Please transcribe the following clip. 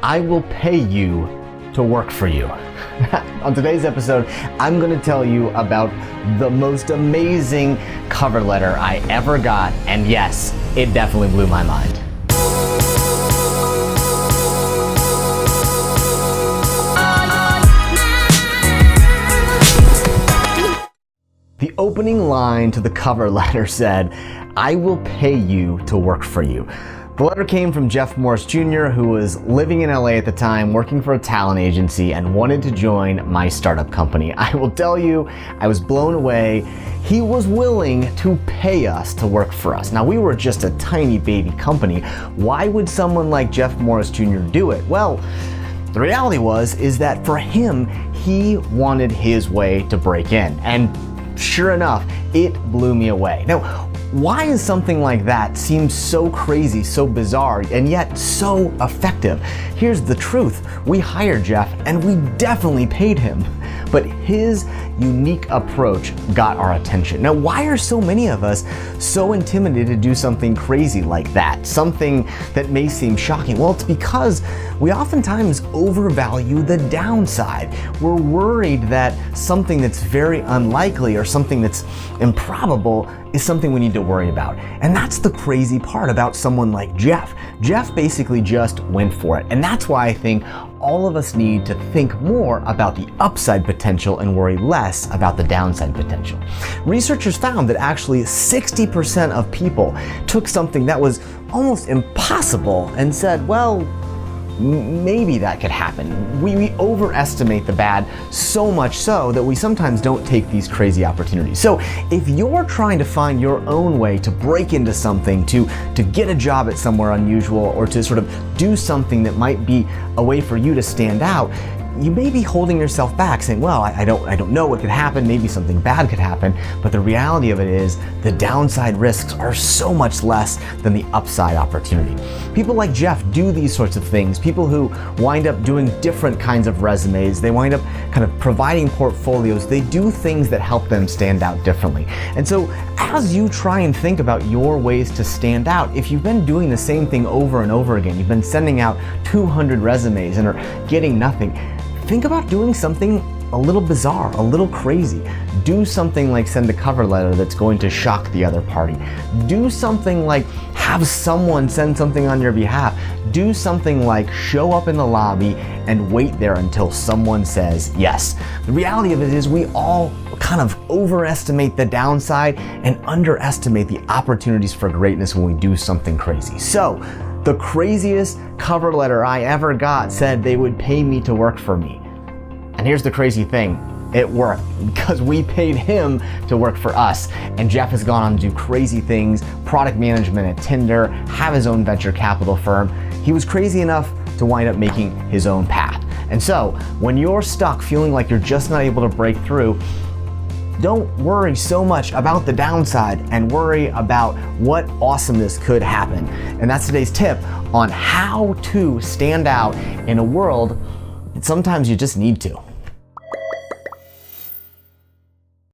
I will pay you to work for you. On today's episode, I'm going to tell you about the most amazing cover letter I ever got, and yes, it definitely blew my mind. The opening line to the cover letter said, "I will pay you to work for you." The letter came from Jeff Morris Jr., who was living in LA at the time, working for a talent agency, and wanted to join my startup company. I will tell you, I was blown away. He was willing to pay us to work for us. Now, we were just a tiny baby company. Why would someone like Jeff Morris Jr. do it? Well, the reality is that for him, he wanted his way to break in. And sure enough, it blew me away. Now, why is something like that seem so crazy, so bizarre, and yet so effective? Here's the truth. We hired Jeff, and we definitely paid him. But his unique approach got our attention. Now, why are so many of us so intimidated to do something crazy like that? Something that may seem shocking? Well, it's because we oftentimes overvalue the downside. We're worried that something that's very unlikely or something that's improbable is something we need to worry about. And that's the crazy part about someone like Jeff. Jeff basically just went for it. And that's why I think all of us need to think more about the upside potential and worry less about the downside potential. Researchers found that actually 60% of people took something that was almost impossible and said, well, maybe that could happen. We overestimate the bad so much so that we sometimes don't take these crazy opportunities. So if you're trying to find your own way to break into something, to get a job at somewhere unusual, or to sort of do something that might be a way for you to stand out, you may be holding yourself back saying, well, I don't know what could happen, maybe something bad could happen, but the reality of it is the downside risks are so much less than the upside opportunity. People like Jeff do these sorts of things. People who wind up doing different kinds of resumes, they wind up kind of providing portfolios, they do things that help them stand out differently. And so as you try and think about your ways to stand out, if you've been doing the same thing over and over again, you've been sending out 200 resumes and are getting nothing, think about doing something a little bizarre, a little crazy. Do something like send a cover letter that's going to shock the other party. Do something like have someone send something on your behalf. Do something like show up in the lobby and wait there until someone says yes. The reality of it is we all kind of overestimate the downside and underestimate the opportunities for greatness when we do something crazy. So, the craziest cover letter I ever got said they would pay me to work for me. And here's the crazy thing, it worked because we paid him to work for us. And Jeff has gone on to do crazy things, product management at Tinder, have his own venture capital firm. He was crazy enough to wind up making his own path. And so when you're stuck feeling like you're just not able to break through, don't worry so much about the downside and worry about what awesomeness could happen. And that's today's tip on how to stand out in a world that sometimes you just need to.